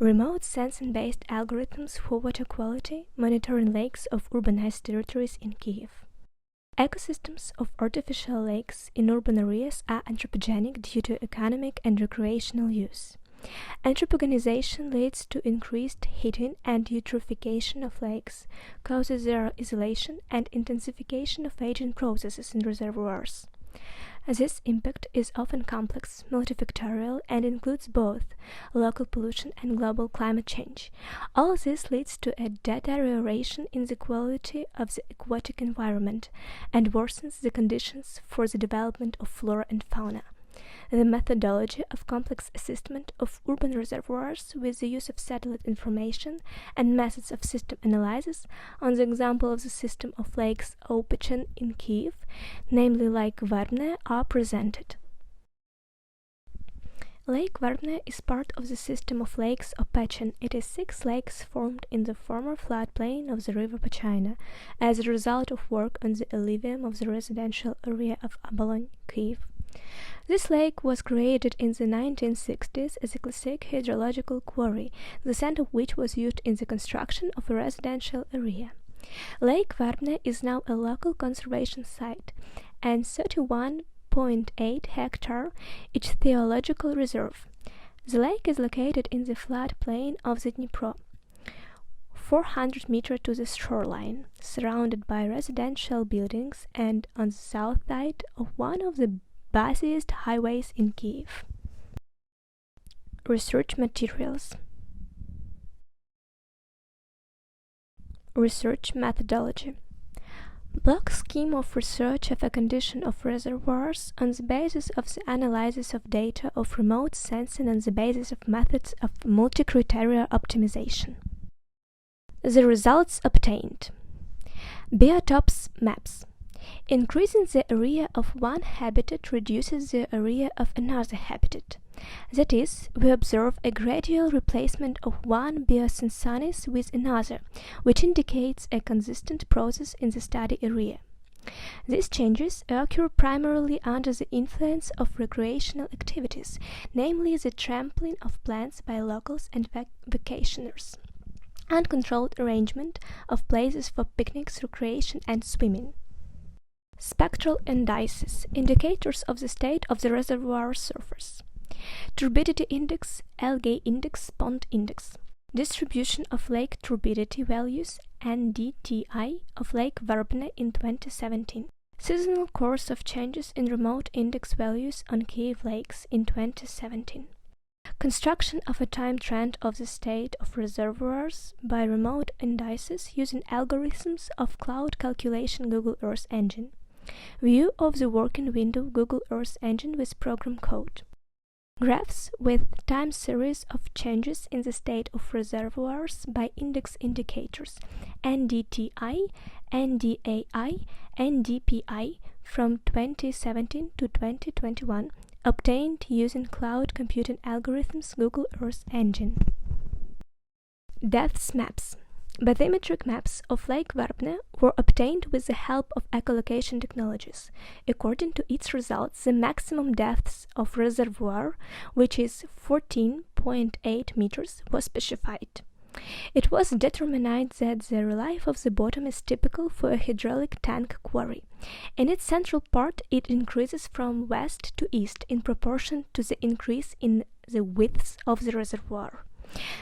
remote sensing-based algorithms for water quality, monitoring lakes of urbanized territories in Kiev. Ecosystems of artificial lakes in urban areas are anthropogenic due to economic and recreational use. Anthropogenization leads to increased heating and eutrophication of lakes, causes their isolation and intensification of aging processes in reservoirs. This impact is often complex, multifactorial, and includes both local pollution and global climate change. All this leads to a deterioration in the quality of the aquatic environment and worsens the conditions for the development of flora and fauna. The methodology of complex assessment of urban reservoirs with the use of satellite information and methods of system analysis on the example of the system of lakes Opechan in Kiev, namely Lake Verbne, are presented. Lake Verbne is part of the system of lakes Opechan. It is 6 lakes formed in the former floodplain of the river Pachina as a result of work on the alluvium of the residential area of Abalon, Kiev. This lake was created in the 1960s as a classic hydrological quarry, the sand of which was used in the construction of a residential area. Lake Verbne is now a local conservation site and 31.8 hectare ichthyological reserve. The lake is located in the floodplain of the Dnipro, 400 meters to the shoreline, surrounded by residential buildings and on the south side of one of the busiest highways in Kiev. Research materials. Research methodology. Block scheme of research of a condition of reservoirs on the basis of the analysis of data of remote sensing on the basis of methods of multi-criteria optimization. The results obtained. Biotopes maps. Increasing the area of one habitat reduces the area of another habitat. That is, we observe a gradual replacement of one biosynthesis with another, which indicates a consistent process in the study area. These changes occur primarily under the influence of recreational activities, namely the trampling of plants by locals and vacationers, uncontrolled arrangement of places for picnics, recreation, and swimming. Spectral indices, indicators of the state of the reservoir surface. Turbidity index, algae index, pond index. Distribution of lake turbidity values, NDTI, of Lake Verbne in 2017. Seasonal course of changes in remote index values on Kiev lakes in 2017. Construction of a time trend of the state of reservoirs by remote indices using algorithms of cloud calculation Google Earth Engine. View of the working window Google Earth Engine with program code. Graphs with time series of changes in the state of reservoirs by index indicators NDTI, NDAI, NDPI from 2017 to 2021 obtained using cloud computing algorithms Google Earth Engine. Depths maps. Bathymetric maps of Lake Verbne were obtained with the help of echolocation technologies. According to its results, the maximum depth of reservoir, which is 14.8 meters, was specified. It was determined that the relief of the bottom is typical for a hydraulic tank quarry. In its central part, it increases from west to east in proportion to the increase in the width of the reservoir.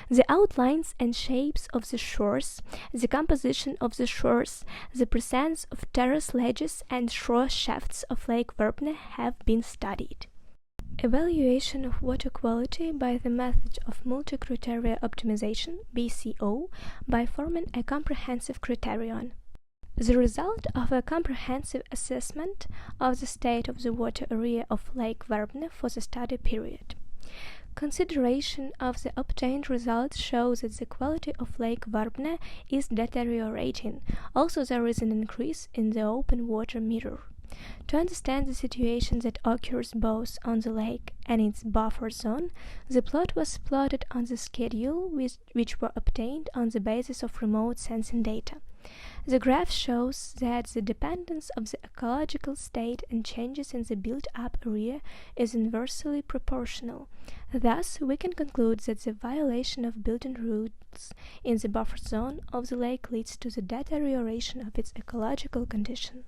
The outlines and shapes of the shores, the composition of the shores, the presence of terrace ledges and shore shafts of Lake Verbne have been studied. Evaluation of water quality by the method of multi-criteria optimization, BCO, by forming a comprehensive criterion. The result of a comprehensive assessment of the state of the water area of Lake Verbne for the study period. Consideration of the obtained results shows that the quality of Lake Verbne is deteriorating. Also, there is an increase in the open water mirror. To understand the situation that occurs both on the lake and its buffer zone, the plot was plotted on the schedule which were obtained on the basis of remote sensing data. The graph shows that the dependence of the ecological state and changes in the built-up area is inversely proportional. Thus, we can conclude that the violation of building rules in the buffer zone of the lake leads to the deterioration of its ecological condition.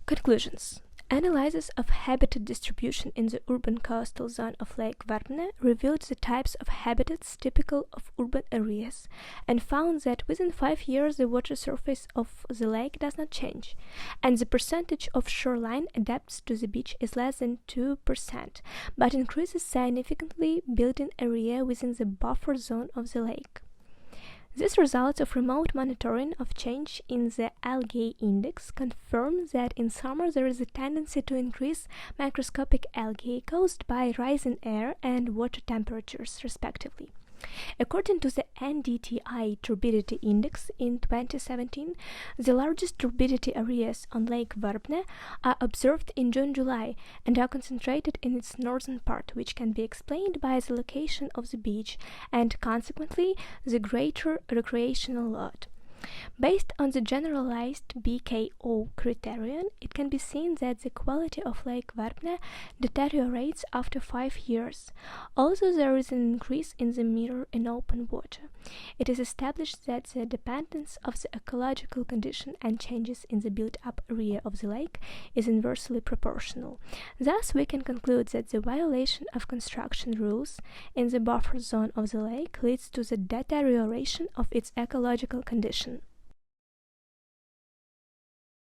Conclusions. Analysis of habitat distribution in the urban coastal zone of Lake Verbne revealed the types of habitats typical of urban areas and found that within 5 years the water surface of the lake does not change, and the percentage of shoreline adapted to the beach is less than 2%, but increases significantly building area within the buffer zone of the lake. These results of remote monitoring of change in the algae index confirm that in summer there is a tendency to increase microscopic algae caused by rising air and water temperatures, respectively. According to the NDTI turbidity index in 2017, the largest turbidity areas on Lake Verbne are observed in June-July and are concentrated in its northern part, which can be explained by the location of the beach and, consequently, the greater recreational load. Based on the generalized BKO criterion, it can be seen that the quality of Lake Verbne deteriorates after 5 years. Although there is an increase in the mirror in open water, it is established that the dependence of the ecological condition and changes in the built-up area of the lake is inversely proportional. Thus, we can conclude that the violation of construction rules in the buffer zone of the lake leads to the deterioration of its ecological condition.